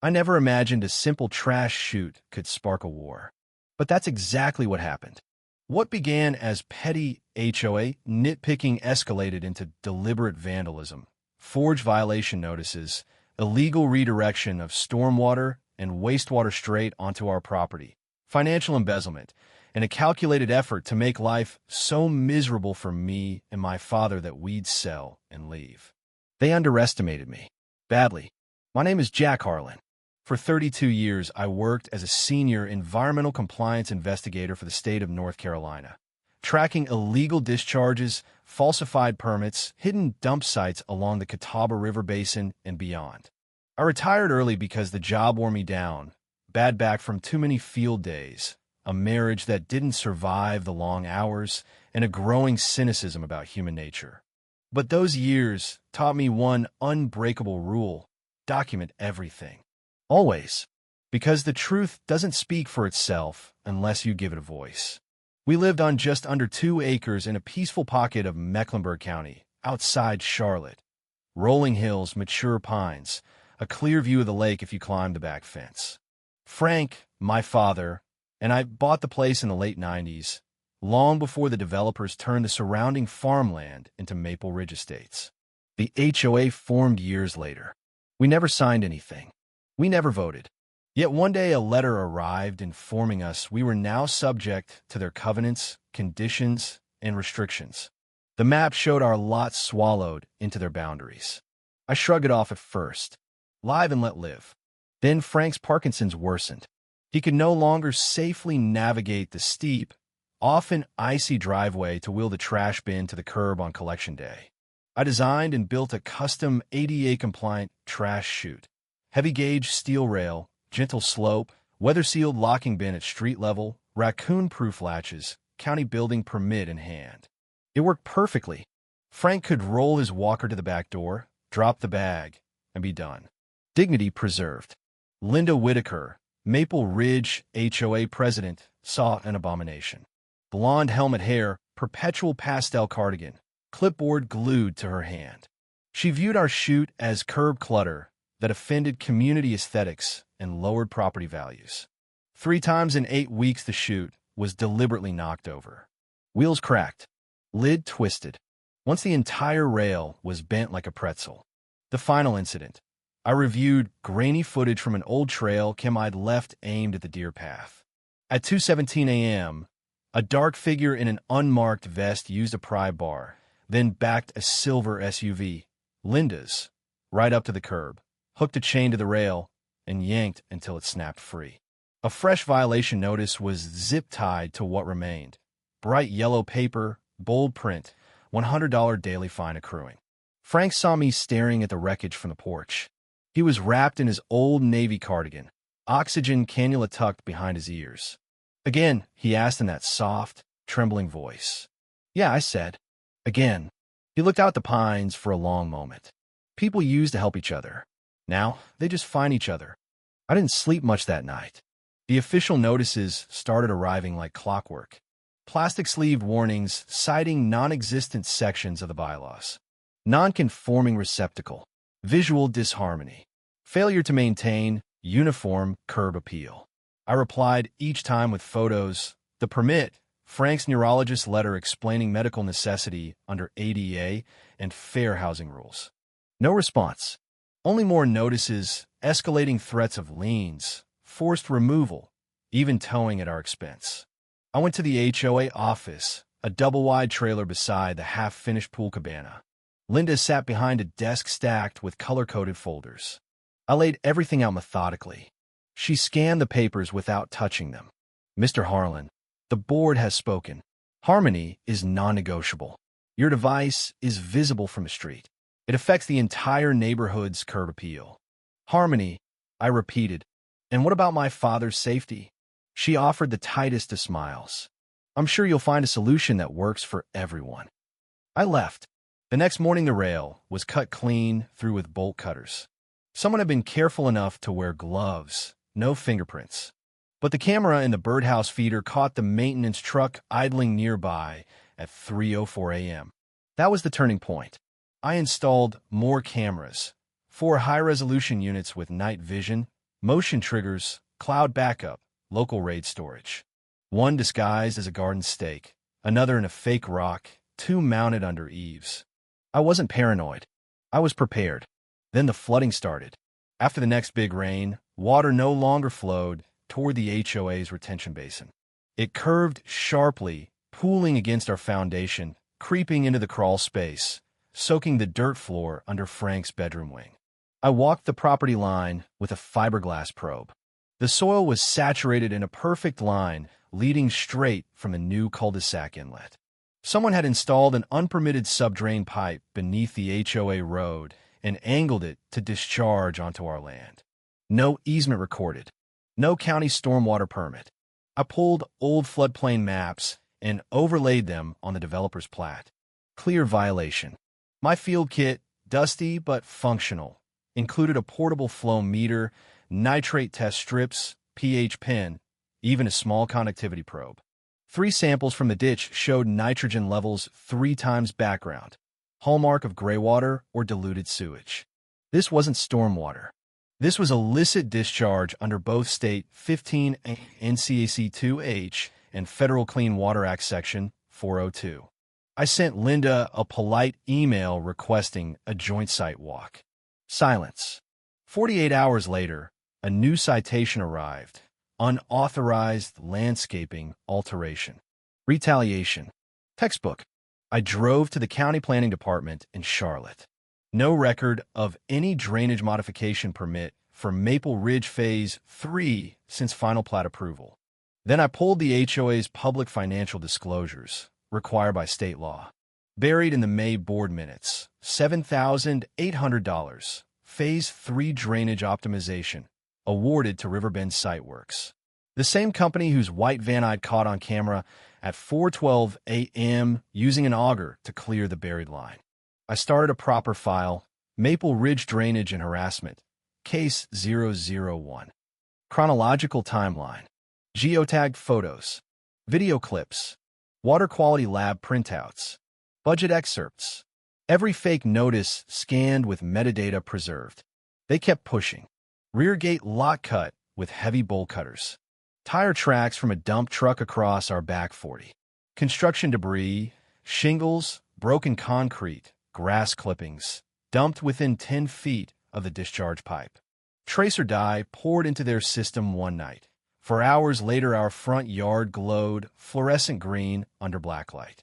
I never imagined a simple trash chute could spark a war. But that's exactly what happened. What began as petty HOA nitpicking escalated into deliberate vandalism, forged violation notices, illegal redirection of stormwater and wastewater straight onto our property, financial embezzlement, and a calculated effort to make life so miserable for me and my father that we'd sell and leave. They underestimated me. Badly. My name is Jack Harlan. For 32 years, I worked as a senior environmental compliance investigator for the state of North Carolina, tracking illegal discharges, falsified permits, hidden dump sites along the Catawba River Basin and beyond. I retired early because the job wore me down, bad back from too many field days, a marriage that didn't survive the long hours, and a growing cynicism about human nature. But those years taught me one unbreakable rule: document everything. Always. Because the truth doesn't speak for itself unless you give it a voice. We lived on just under 2 acres in a peaceful pocket of Mecklenburg County, outside Charlotte. Rolling hills, mature pines, a clear view of the lake if you climbed the back fence. Frank, my father, and I bought the place in the late 90s, long before the developers turned the surrounding farmland into Maple Ridge Estates. The HOA formed years later. We never signed anything. We never voted. Yet one day a letter arrived informing us we were now subject to their covenants, conditions, and restrictions. The map showed our lot swallowed into their boundaries. I shrugged it off at first. Live and let live. Then Frank's Parkinson's worsened. He could no longer safely navigate the steep, often icy driveway to wheel the trash bin to the curb on collection day. I designed and built a custom ADA-compliant trash chute. Heavy-gauge steel rail, gentle slope, weather-sealed locking bin at street level, raccoon-proof latches, county building permit in hand. It worked perfectly. Frank could roll his walker to the back door, drop the bag, and be done. Dignity preserved. Linda Whitaker, Maple Ridge HOA president, saw an abomination. Blonde helmet hair, perpetual pastel cardigan, clipboard glued to her hand. She viewed our chute as curb clutter that offended community aesthetics and lowered property values. 3 times in 8 weeks the chute was deliberately knocked over. Wheels cracked. Lid twisted. Once the entire rail was bent like a pretzel. The final incident. I reviewed grainy footage from an old trail Kim I'd left aimed at the deer path. At 2:17 a.m., a dark figure in an unmarked vest used a pry bar, then backed a silver SUV, Linda's, right up to the curb, hooked a chain to the rail, and yanked until it snapped free. A fresh violation notice was zip-tied to what remained. Bright yellow paper, bold print, $100 daily fine accruing. Frank saw me staring at the wreckage from the porch. He was wrapped in his old Navy cardigan, oxygen cannula tucked behind his ears. Again, he asked in that soft, trembling voice. Yeah, I said. Again. He looked out the pines for a long moment. People used to help each other. Now, they just find each other. I didn't sleep much that night. The official notices started arriving like clockwork. Plastic-sleeved warnings citing non-existent sections of the bylaws. Non-conforming receptacle. Visual disharmony. Failure to maintain uniform curb appeal. I replied each time with photos, the permit, Frank's neurologist's letter explaining medical necessity under ADA and fair housing rules. No response. Only more notices, escalating threats of liens, forced removal, even towing at our expense. I went to the HOA office, a double-wide trailer beside the half-finished pool cabana. Linda sat behind a desk stacked with color-coded folders. I laid everything out methodically. She scanned the papers without touching them. Mr. Harlan, the board has spoken. Harmony is non-negotiable. Your device is visible from the street. It affects the entire neighborhood's curb appeal. Harmony, I repeated. And what about my father's safety? She offered the tightest of smiles. I'm sure you'll find a solution that works for everyone. I left. The next morning the rail was cut clean through with bolt cutters. Someone had been careful enough to wear gloves, no fingerprints. But the camera in the birdhouse feeder caught the maintenance truck idling nearby at 3:04 a.m. That was the turning point. I installed more cameras, 4 high-resolution units with night vision, motion triggers, cloud backup, local RAID storage. One disguised as a garden stake, another in a fake rock, two mounted under eaves. I wasn't paranoid. I was prepared. Then the flooding started. After the next big rain, water no longer flowed toward the HOA's retention basin. It curved sharply, pooling against our foundation, creeping into the crawl space, soaking the dirt floor under Frank's bedroom wing. I walked the property line with a fiberglass probe. The soil was saturated in a perfect line, leading straight from a new cul-de-sac inlet. Someone had installed an unpermitted subdrain pipe beneath the HOA road and angled it to discharge onto our land. No easement recorded. No county stormwater permit. I pulled old floodplain maps and overlaid them on the developer's plat. Clear violation. My field kit, dusty but functional, included a portable flow meter, nitrate test strips, pH pen, even a small conductivity probe. 3 samples from the ditch showed nitrogen levels 3 times background, hallmark of gray water or diluted sewage. This wasn't stormwater. This was illicit discharge under both State 15 NCAC 2H and Federal Clean Water Act Section 402. I sent Linda a polite email requesting a joint site walk. Silence. 48 hours later, a new citation arrived. Unauthorized landscaping alteration. Retaliation. Textbook. I drove to the county planning department in Charlotte. No record of any drainage modification permit for Maple Ridge Phase 3 since final plat approval. Then I pulled the HOA's public financial disclosures, required by state law. Buried in the May board minutes, $7,800, Phase 3 drainage optimization, awarded to Riverbend Site Works. The same company whose white van I'd caught on camera at 4:12 a.m. using an auger to clear the buried line. I started a proper file, Maple Ridge Drainage and Harassment, Case 001. Chronological timeline. Geotagged photos. Video clips. Water quality lab printouts. Budget excerpts. Every fake notice scanned with metadata preserved. They kept pushing. Rear gate lock cut with heavy bolt cutters. Tire tracks from a dump truck across our back 40. Construction debris, shingles, broken concrete, grass clippings, dumped within 10 feet of the discharge pipe. Tracer dye poured into their system one night. For hours later, our front yard glowed fluorescent green under blacklight.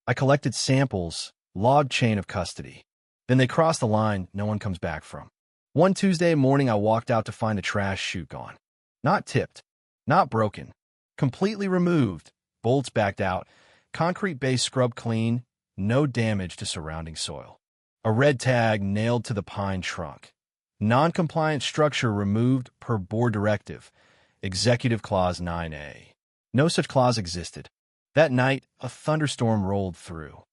I collected samples, logged chain of custody. Then they crossed the line no one comes back from. One Tuesday morning, I walked out to find the trash chute gone. Not tipped, not broken, completely removed, bolts backed out, concrete base scrubbed clean, no damage to surrounding soil. A red tag nailed to the pine trunk. Non-compliant structure removed per board directive. Executive Clause 9A. No such clause existed. That night, a thunderstorm rolled through.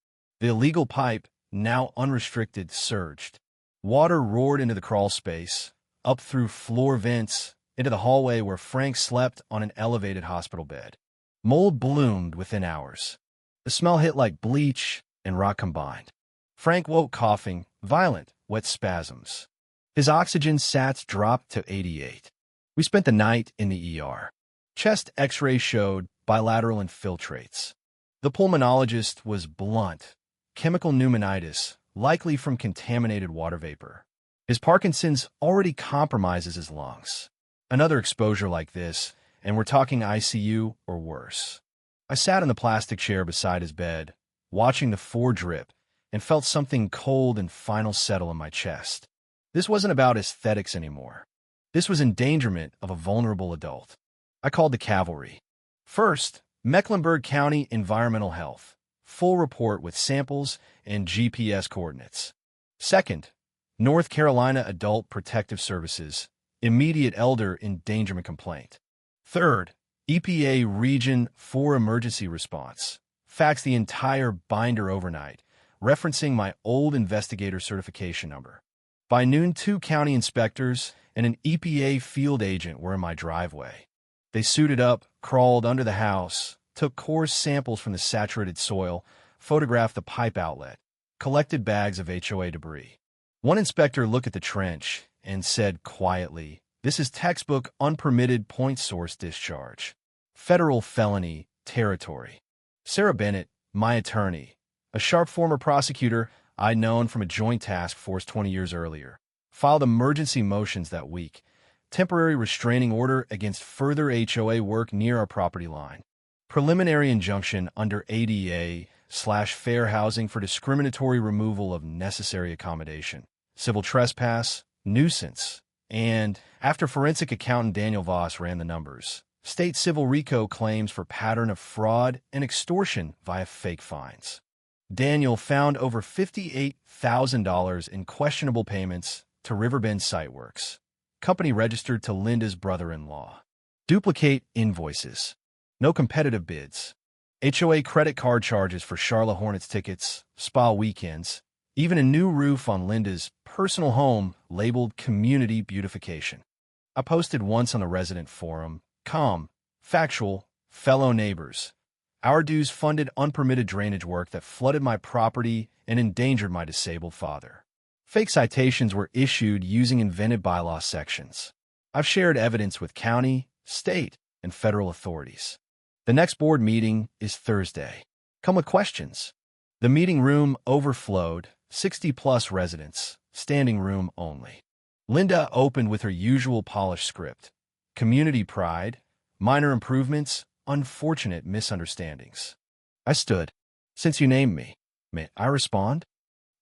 The illegal pipe, now unrestricted, surged. Water roared into the crawl space, up through floor vents, into the hallway where Frank slept on an elevated hospital bed. Mold bloomed within hours. The smell hit like bleach and rot combined. Frank woke coughing, violent, wet spasms. His oxygen sats dropped to 88. We spent the night in the ER. Chest x-ray showed bilateral infiltrates. The pulmonologist was blunt. Chemical pneumonitis, likely from contaminated water vapor. His Parkinson's already compromises his lungs. Another exposure like this, and we're talking ICU or worse. I sat in the plastic chair beside his bed, watching the 4 drip, and felt something cold and final settle in my chest. This wasn't about aesthetics anymore. This was endangerment of a vulnerable adult. I called the cavalry. First, Mecklenburg County Environmental Health. Full report with samples and GPS coordinates. Second, North Carolina Adult Protective Services. Immediate elder endangerment complaint. Third, EPA Region 4 Emergency Response. Faxed the entire binder overnight, referencing my old investigator certification number. By noon, 2 county inspectors and an EPA field agent were in my driveway. They suited up, crawled under the house, took coarse samples from the saturated soil, photographed the pipe outlet, collected bags of HOA debris. One inspector looked at the trench and said quietly, This is textbook unpermitted point source discharge. Federal felony territory. Sarah Bennett, my attorney, a sharp former prosecutor I'd known from a joint task force 20 years earlier, filed emergency motions that week, temporary restraining order against further HOA work near our property line, preliminary injunction under ADA/fair housing for discriminatory removal of necessary accommodation, civil trespass, nuisance, and, after forensic accountant Daniel Voss ran the numbers, state civil RICO claims for pattern of fraud and extortion via fake fines. Daniel found over $58,000 in questionable payments to Riverbend Siteworks, company registered to Linda's brother-in-law. Duplicate invoices. No competitive bids. HOA credit card charges for Charlotte Hornets tickets, spa weekends, even a new roof on Linda's personal home labeled Community Beautification. I posted once on the resident forum, calm, factual, fellow neighbors. Our dues funded unpermitted drainage work that flooded my property and endangered my disabled father. Fake citations were issued using invented bylaw sections. I've shared evidence with county, state, and federal authorities. The next board meeting is Thursday. Come with questions. The meeting room overflowed, 60-plus residents, standing room only. Linda opened with her usual polished script. Community pride, minor improvements, unfortunate misunderstandings. I stood. Since you named me, may I respond?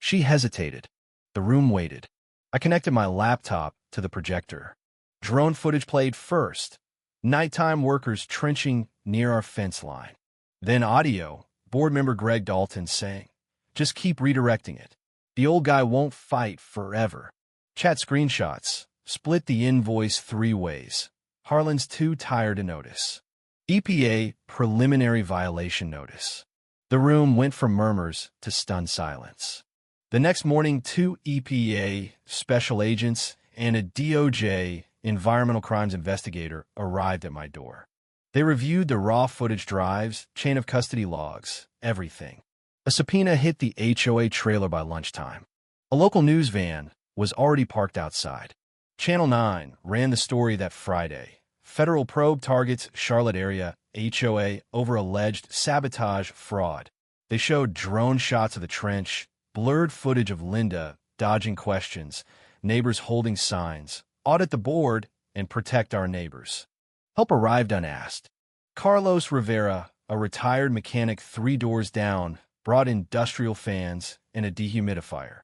She hesitated. The room waited. I connected my laptop to the projector. Drone footage played first. Nighttime workers trenching near our fence line. Then audio, board member Greg Dalton saying, "Just keep redirecting it. The old guy won't fight forever." Chat screenshots. Split the invoice 3 ways. Harlan's too tired to notice. EPA preliminary violation notice. The room went from murmurs to stunned silence. The next morning, 2 EPA special agents and a DOJ environmental crimes investigator arrived at my door. They reviewed the raw footage drives, chain of custody logs, everything. A subpoena hit the HOA trailer by lunchtime. A local news van was already parked outside. Channel 9 ran the story that Friday. Federal probe targets Charlotte area HOA over alleged sabotage fraud. They showed drone shots of the trench, blurred footage of Linda dodging questions, neighbors holding signs, audit the board, and protect our neighbors. Help arrived unasked. Carlos Rivera, a retired mechanic 3 doors down, brought industrial fans and a dehumidifier.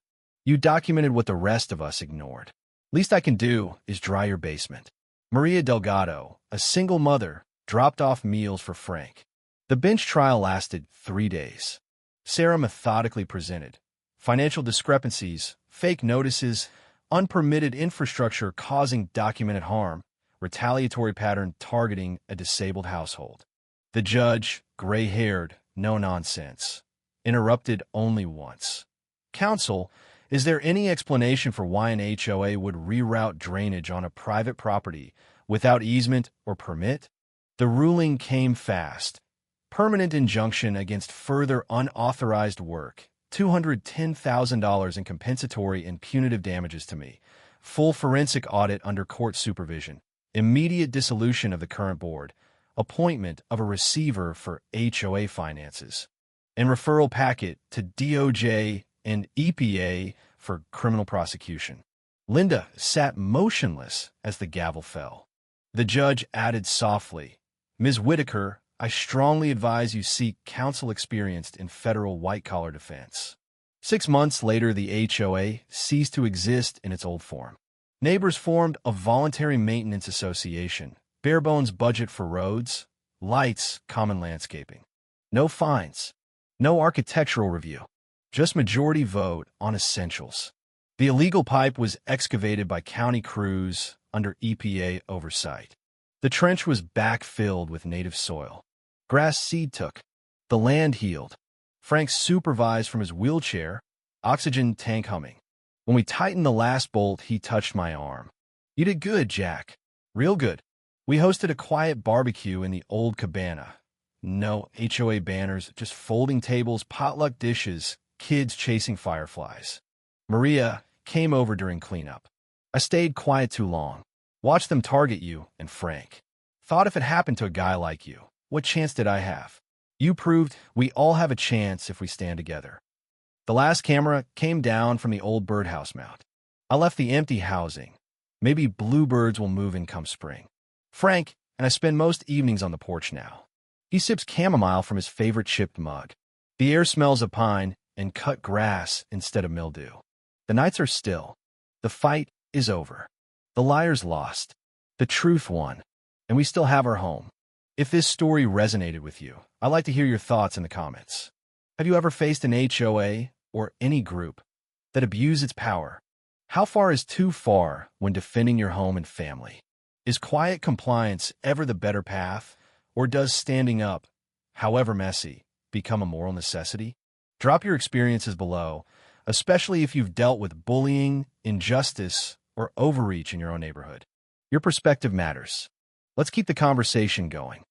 You documented what the rest of us ignored. Least I can do is dry your basement. Maria Delgado, a single mother, dropped off meals for Frank. The bench trial lasted 3 days. Sarah methodically presented financial discrepancies, fake notices, unpermitted infrastructure causing documented harm, retaliatory pattern targeting a disabled household. The judge, gray-haired, no nonsense, interrupted only once. Counsel, is there any explanation for why an HOA would reroute drainage on a private property without easement or permit? The ruling came fast. Permanent injunction against further unauthorized work, $210,000 in compensatory and punitive damages to me, full forensic audit under court supervision, immediate dissolution of the current board, appointment of a receiver for HOA finances, and referral packet to DOJ and EPA for criminal prosecution. Linda sat motionless as the gavel fell. The judge added softly, "Ms. Whitaker, I strongly advise you seek counsel experienced in federal white-collar defense." 6 months later, the HOA ceased to exist in its old form. Neighbors formed a voluntary maintenance association, bare-bones budget for roads, lights, common landscaping. No fines, no architectural review, just majority vote on essentials. The illegal pipe was excavated by county crews under EPA oversight. The trench was backfilled with native soil. Grass seed took. The land healed. Frank supervised from his wheelchair, oxygen tank humming. When we tightened the last bolt, he touched my arm. "You did good, Jack. Real good." We hosted a quiet barbecue in the old cabana. No HOA banners, just folding tables, potluck dishes, kids chasing fireflies. Maria came over during cleanup. I stayed quiet too long. Watch them target you and Frank. Thought if it happened to a guy like you, what chance did I have? You proved we all have a chance if we stand together. The last camera came down from the old birdhouse mount. I left the empty housing. Maybe bluebirds will move in come spring. Frank and I spend most evenings on the porch now. He sips chamomile from his favorite chipped mug. The air smells of pine and cut grass instead of mildew. The nights are still. The fight is over. The liars lost. The truth won. And we still have our home. If this story resonated with you, I'd like to hear your thoughts in the comments. Have you ever faced an HOA or any group that abused its power? How far is too far when defending your home and family? Is quiet compliance ever the better path, or does standing up, however messy, become a moral necessity? Drop your experiences below, especially if you've dealt with bullying, injustice, or overreach in your own neighborhood. Your perspective matters. Let's keep the conversation going.